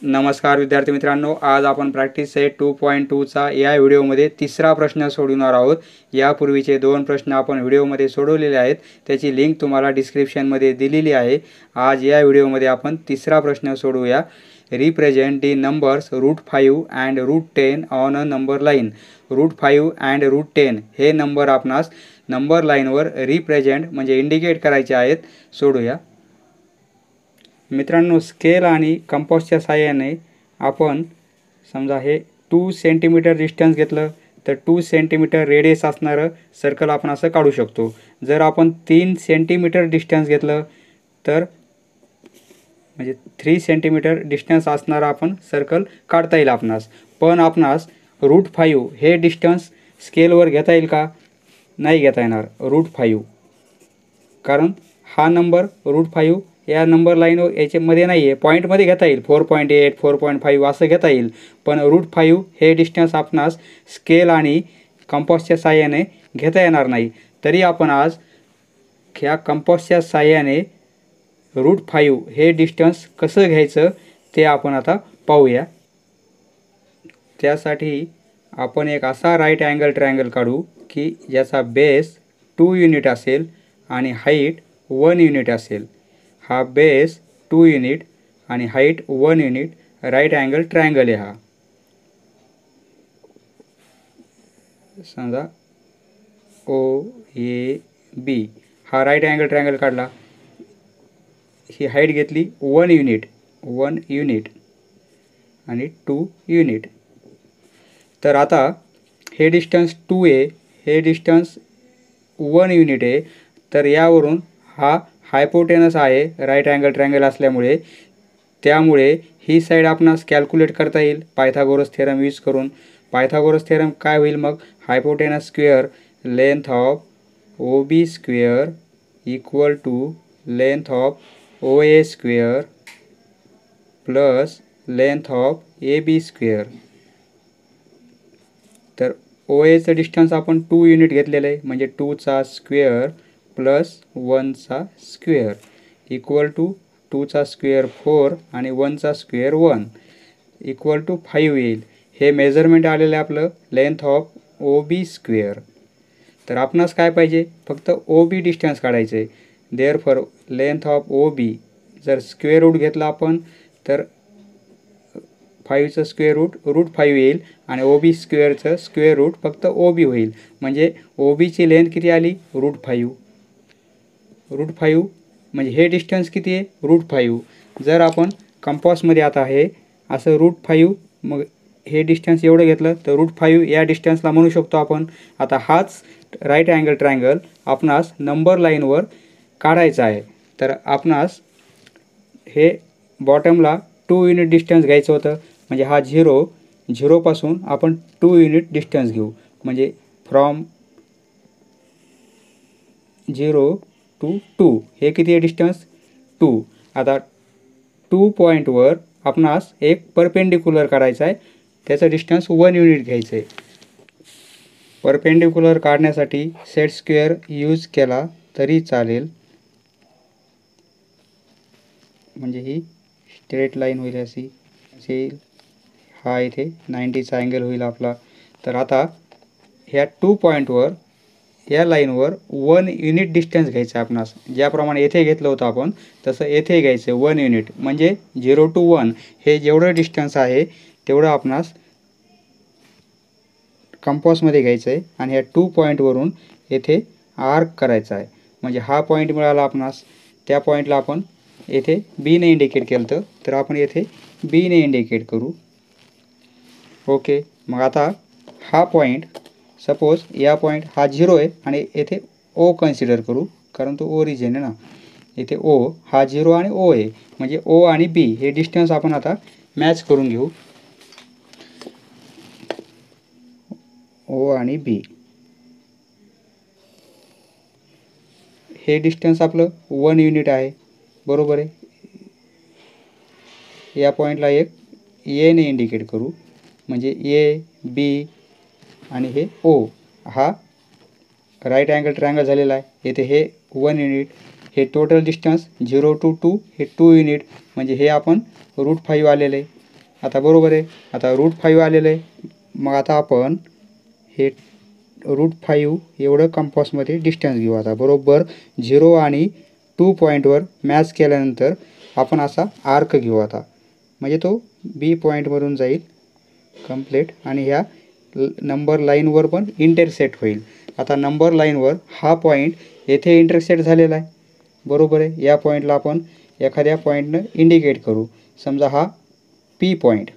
नमस्कार विद्यार्थी मित्रांनो, आज आपण प्रॅक्टिस सेट 2.2चा या व्हिडिओमध्ये तिसरा प्रश्न सोडवणार आहोत। यापूर्वीचे दोन प्रश्न आपण व्हिडिओमध्ये सोडवलेले आहेत, त्याची लिंक तुम्हाला डिस्क्रिप्शनमध्ये दिलेली आहे। आज या व्हिडिओमध्ये आपण तिसरा प्रश्न सोडवूया। Represent the numbers √5 and √10 on a number line. √5 and √10 हे नंबर आपणास नंबर लाईनवर रिप्रेझेंट म्हणजे इंडिकेट करायचे आहेत। सोडूया। मित्रांनो, स्केल आणि कंपासच्या साहाय्याने आपण समजा हे 2 सेंटीमीटर डिस्टन्स घेतलं तर 2 सेंटीमीटर रेडियस असणारं सर्कल आपण असं काढू शकतो। जर आपण 3 सेंटीमीटर डिस्टन्स घेतलं तर म्हणजे 3 सेंटीमीटर डिस्टन्स असणारा आपण सर्कल काढता येईल आपणास। पण आपणास √5 हे डिस्टन्स स्केलवर घेता येईल का? नाही घेता येणार √5, कारण हा नंबर √5 या नंबर लाईनवर याच्यामध्ये नाही आहे। पॉईंटमध्ये घेता येईल 4.8 4.5 असं घेता येईल, पण √5 हे डिस्टन्स आपणास स्केल आणि कंपासच्या साहाय्याने घेता येणार नाही। तरी आपण आज ह्या कंपासच्या साहाय्याने √5 हे डिस्टन्स कसं घ्यायचं ते आपण आता पाहूया। त्यासाठी आपण एक असा राईट अँगल ट्रायंगल काढू की ज्याचा बेस 2 युनिट असेल आणि हाईट 1 युनिट असेल। हा बेस 2 युनिट आणि height 1 unit right angle triangle आहे। हा समजा OAB हा राईट अँगल ट्रायंगल काढला। ही हाईट घेतली 1 युनिट आणि 2 युनिट। तर आता हे डिस्टन्स 2 आहे, हे डिस्टन्स 1 युनिट आहे। तर यावरून हा हायपोटेनस आहे राईट अँगल ट्रायंगल असल्यामुळे, त्यामुळे ही साईड आपणास कॅल्क्युलेट करता येईल पायथागोरस थेरम यूज करून। पायथागोरस थेरम काय होईल मग? Hypotenuse square length of OB square equal to length of OA square plus length of AB square. तर OAचं डिस्टन्स आपण 2 युनिट घेतलेलं आहे, म्हणजे 2चा स्क्वेअर प्लस 1चा स्क्वेअर इक्वल टू 2चा स्क्वेअर 4 आणि 1चा स्क्वेअर 1 इक्वल टू 5 येईल। हे मेजरमेंट आलेलं आहे आपलं लेंथ ऑफ OB स्क्वेअर। तर आपणास काय पाहिजे? फक्त OB डिस्टन्स काढायचं आहे। देअरफॉर लेंथ ऑफ OB जर स्क्वेअर रूट घेतला आपण तर 5चं स्क्वेअर रूट √5 येईल आणि OB स्क्वेअरचं स्क्वेअर रूट फक्त OB होईल। म्हणजे OBची लेंथ किती आली? √5 म्हणजे हे डिस्टन्स किती आहे? √5। जर आपण कंपासमध्ये आता हे असं √5 मग हे डिस्टन्स एवढं घेतलं तर √5 या डिस्टन्सला म्हणू शकतो आपण। आता हाच राईट अँगल ट्रायंगल आपणास नंबर लाईनवर काढायचा आहे। तर आपणास हे बॉटमला 2 युनिट डिस्टन्स घ्यायचं होतं, म्हणजे हा 0 पासून आपण 2 युनिट डिस्टन्स घेऊ, म्हणजे फ्रॉम 0 to 2 हे किती आहे डिस्टन्स? 2। आता 2 पॉईंटवर आपणास एक परपेंडिक्युलर काढायचा आहे, त्याचं डिस्टन्स 1 युनिट घ्यायचं आहे। परपेंडिक्युलर काढण्यासाठी सेट स्क्वेअर यूज केला तरी चालेल, म्हणजे ही स्ट्रेट लाईन होईल अशी येईल। हा इथे 90चा अँगल होईल आपला। तर आता ह्या 2 पॉईंटवर या लाईनवर 1 युनिट डिस्टन्स घ्यायचं आहे आपणास। ज्याप्रमाणे येथे घेतलं होतं आपण तसं येथे घ्यायचं आहे 1 युनिट, म्हणजे 0 to 1 हे जेवढं डिस्टन्स आहे तेवढं आपणास कंपासमध्ये घ्यायचं आहे आणि ह्या 2 पॉईंटवरून येथे आर्क करायचा आहे। म्हणजे हा पॉईंट मिळाला आपणास, त्या पॉईंटला आपण येथे B ने इंडिकेट केलं तर आपण येथे B ने इंडिकेट करू। ओके, मग आता हा पॉईंट सपोज या पॉईंट हा 0 आहे आणि येथे O कन्सिडर करू, कारण तो ओरिजिन आहे ना। येथे O हा 0 आणि O आहे, म्हणजे O आणि B हे डिस्टन्स आपण आता मॅच करून घेऊ। O आणि B हे डिस्टन्स आपलं 1 युनिट आहे, बरोबर आहे। या पॉईंटला एक A ने इंडिकेट करू, म्हणजे A B आणि हे O हा राईट अँगल ट्रायंगल झालेला आहे। येथे हे 1 युनिट, हे टोटल डिस्टन्स 0 to 2 हे 2 युनिट, म्हणजे हे आपण √5 आलेलं आहे। आता बरोबर आहे. आता √5 आलेलं आहे. मग आता आपण हे √5 एवढं कंपासमध्ये डिस्टन्स घेऊ. आता बरोबर 0 आणि 2 पॉईंटवर मॅच केल्यानंतर आपण असा आर्क घेऊ. आता म्हणजे तो बी पॉईंटवरून जाईल कंप्लीट आणि ह्या नंबर लाईनवर पण इंटरसेक्ट होईल. आता नंबर लाईनवर हा पॉईंट येथे इंटरसेक्ट झालेला आहे. बरोबर आहे. या पॉईंटला आपण एखाद्या पॉईंटनं इंडिकेट करू. समजा हा पी पॉईंट.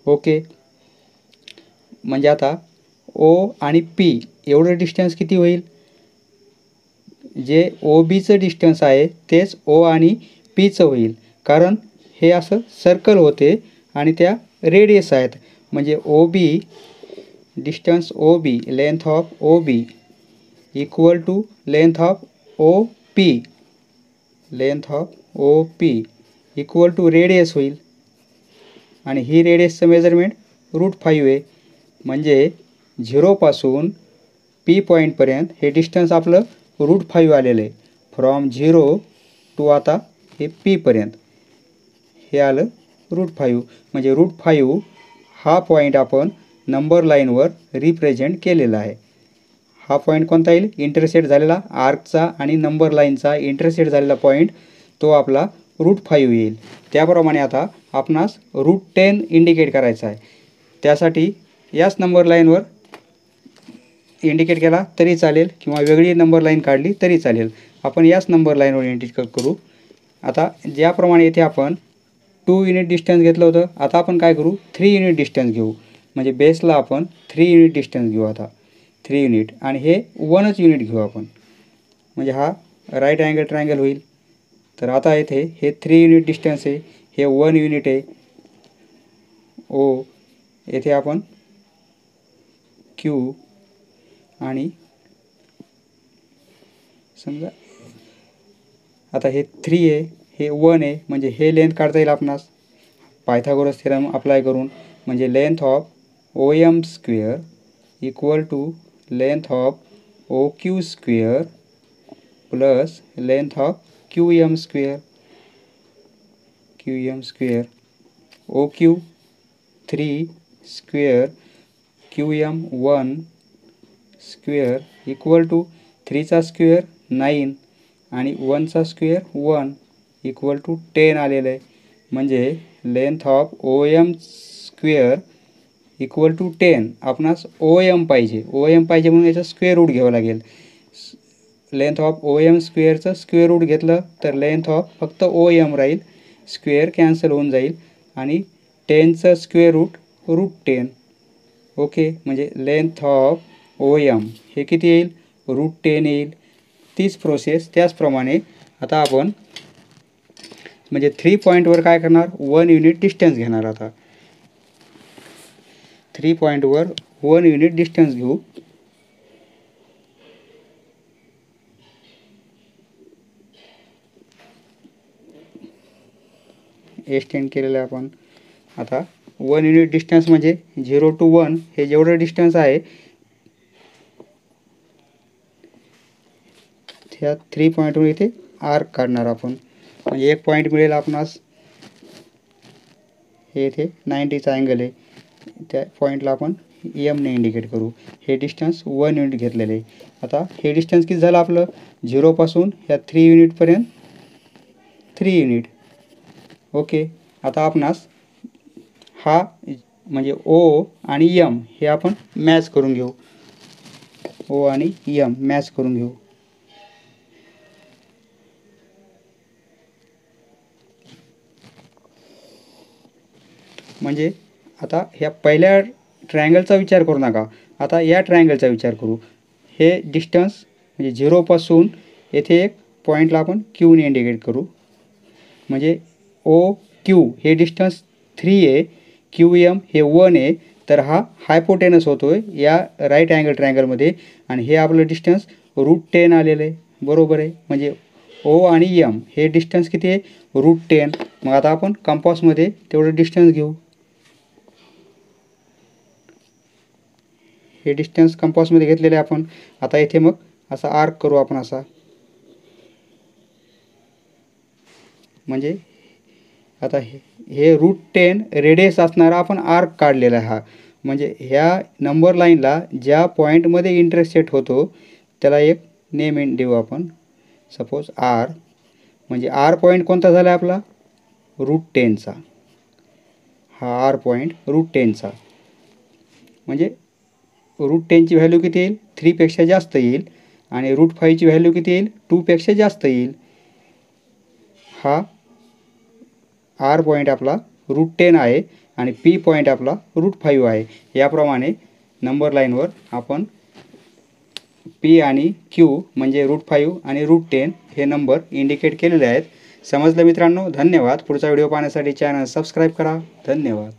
ओके. म्हणजे आता ओ आणि पी एवढं डिस्टन्स किती होईल? जे ओ बीचं डिस्टन्स आहे तेच ओ आणि पीचं होईल. कारण हे असं सर्कल होते आणि त्या रेडियस आहेत. म्हणजे O B distance O B length of O B equal to length of O P length of O P equal to radius होईल. आणि ही रेडियसचं मेजरमेंट √5 आहे. म्हणजे 0पासून पी पॉईंटपर्यंत हे डिस्टन्स आपलं √5 आलेलं आहे. फ्रॉम 0 टू आता हे पीपर्यंत हे आलं √5. म्हणजे √5 हा पॉईंट आपण नंबर लाईनवर रिप्रेझेंट केलेला आहे. हा पॉईंट कोणता येईल? इंटरसेक्ट झालेला आर्कचा आणि नंबर लाईनचा इंटरसेक्ट झालेला पॉईंट तो आपला √5 येईल. त्याप्रमाणे आता आपणास √10 इंडिकेट करायचा आहे. त्यासाठी याच नंबर लाईनवर इंडिकेट केला तरी चालेल किंवा वेगळी नंबर लाईन काढली तरी चालेल. आपण याच नंबर लाईनवर इंडिकेट करू. आता ज्याप्रमाणे येथे आपण 2 युनिट डिस्टन्स घेतलं होतं, आता आपण काय करू? 3 युनिट डिस्टन्स घेऊ. म्हणजे बेसला आपण 3 युनिट डिस्टन्स घेऊ. आता 3 युनिट आणि हे 1च युनिट घेऊ आपण. म्हणजे हा राईट अँगल ट्रायंगल होईल. तर आता येथे हे 3 युनिट डिस्टन्स आहे, हे 1 युनिट आहे ओ. येथे आपण क्यू आणि समजा आता हे 3 आहे, हे 1 आहे. म्हणजे हे लेंथ काढता येईल आपणास पायथागोरस थेरम अप्लाय करून. म्हणजे length of O M square equal to length of O Q square plus length of Q M square. Q M square O Q 3 square Q M 1 square equal to 3चा square 9 आणि 1चा square 1 equal to 10 आलेलं आहे. म्हणजे length of O M square equal to 10. आपणास O M पाहिजे. O M पाहिजे म्हणून याचं स्क्वेअर रूट घ्यावं लागेल. लेंथ ऑफ ओ एम स्क्वेअरचं स्क्वेअर रूट घेतलं तर लेंथ ऑफ फक्त ओ एम राहील. स्क्वेअर कॅन्सल होऊन जाईल आणि 10चं स्क्वेअर रूट √10. ओके. म्हणजे लेंथ ऑफ ओ एम हे किती येईल? √10 येईल. तीच प्रोसेस त्याचप्रमाणे आता आपण म्हणजे 3 पॉईंटवर काय करणार? 1 युनिट डिस्टन्स घेणार. आता 3 पॉईंटवर 1 युनिट डिस्टन्स घेऊ. एक्सटेंड केलेलं आहे आपण. आता 1 युनिट डिस्टन्स म्हणजे 0 to 1 हे जेवढं डिस्टन्स आहे त्या 3 पॉईंटवर इथे आर्क काढणार आपण. म्हणजे एक पॉईंट मिळेल आपणास. हे इथे 90चा अँगल आहे. त्या पॉईंटला आपण एमने इंडिकेट करू. हे डिस्टन्स 1 युनिट घेतलेलं आहे. आता हे डिस्टन्स किती झालं आपलं? 0पासून ह्या 3 युनिटपर्यंत 3 युनिट. ओके. आता आपणास हा म्हणजे ओ आणि एम हे आपण मॅच करून घेऊ. ओ आणि एम मॅच करून घेऊ. म्हणजे आता ह्या पहिल्या ट्रायंगलचा विचार करू नका. आता या ट्रायंगलचा विचार करू. हे डिस्टन्स म्हणजे 0पासून येथे एक पॉईंटला आपण क्यूने इंडिकेट करू. म्हणजे ओ क्यू हे डिस्टन्स 3 आहे, क्यू एम हे 1 आहे. तर हा हायपोटेनस होतो आहे या राईट अँगल ट्रायंगलमध्ये आणि हे आपलं डिस्टन्स √10 आलेलं आहे. बरोबर आहे. म्हणजे ओ आणि एम हे डिस्टन्स किती आहे? √10. मग आता आपण कंपासमध्ये तेवढं डिस्टन्स घेऊ. हे डिस्टन्स कंपासमध्ये घेतलेले आपण. आता इथे मग असा आर्क करू आपण असा. म्हणजे आता हे रूट 10 रेडियस असणारा आपण आर्क काढलेला आहे. हा म्हणजे ह्या नंबर लाईनला ज्या पॉईंटमध्ये इंटरसेक्ट होतो त्याला एक नेम देऊ आपण. सपोज आर, म्हणजे आर पॉईंट कोणता झाला आपला? रूट 10चा. हा आर पॉईंट रूट 10चा, म्हणजे रूट 10ची व्हॅल्यू किती येईल? 3पेक्षा जास्त येईल. आणि रूट 5ची व्हॅल्यू किती येईल? 2पेक्षा जास्त येईल. हा आर पॉईंट आपला रूट 10 आहे आणि पी पॉईंट आपला रूट 5 आहे. याप्रमाणे नंबर लाईनवर आपण पी आणि क्यू म्हणजे रूट 5 आणि रूट 10 हे नंबर इंडिकेट केलेले आहेत. समजलं मित्रांनो? धन्यवाद. पुढचा व्हिडिओ पाहण्यासाठी चॅनल सबस्क्राईब करा. धन्यवाद.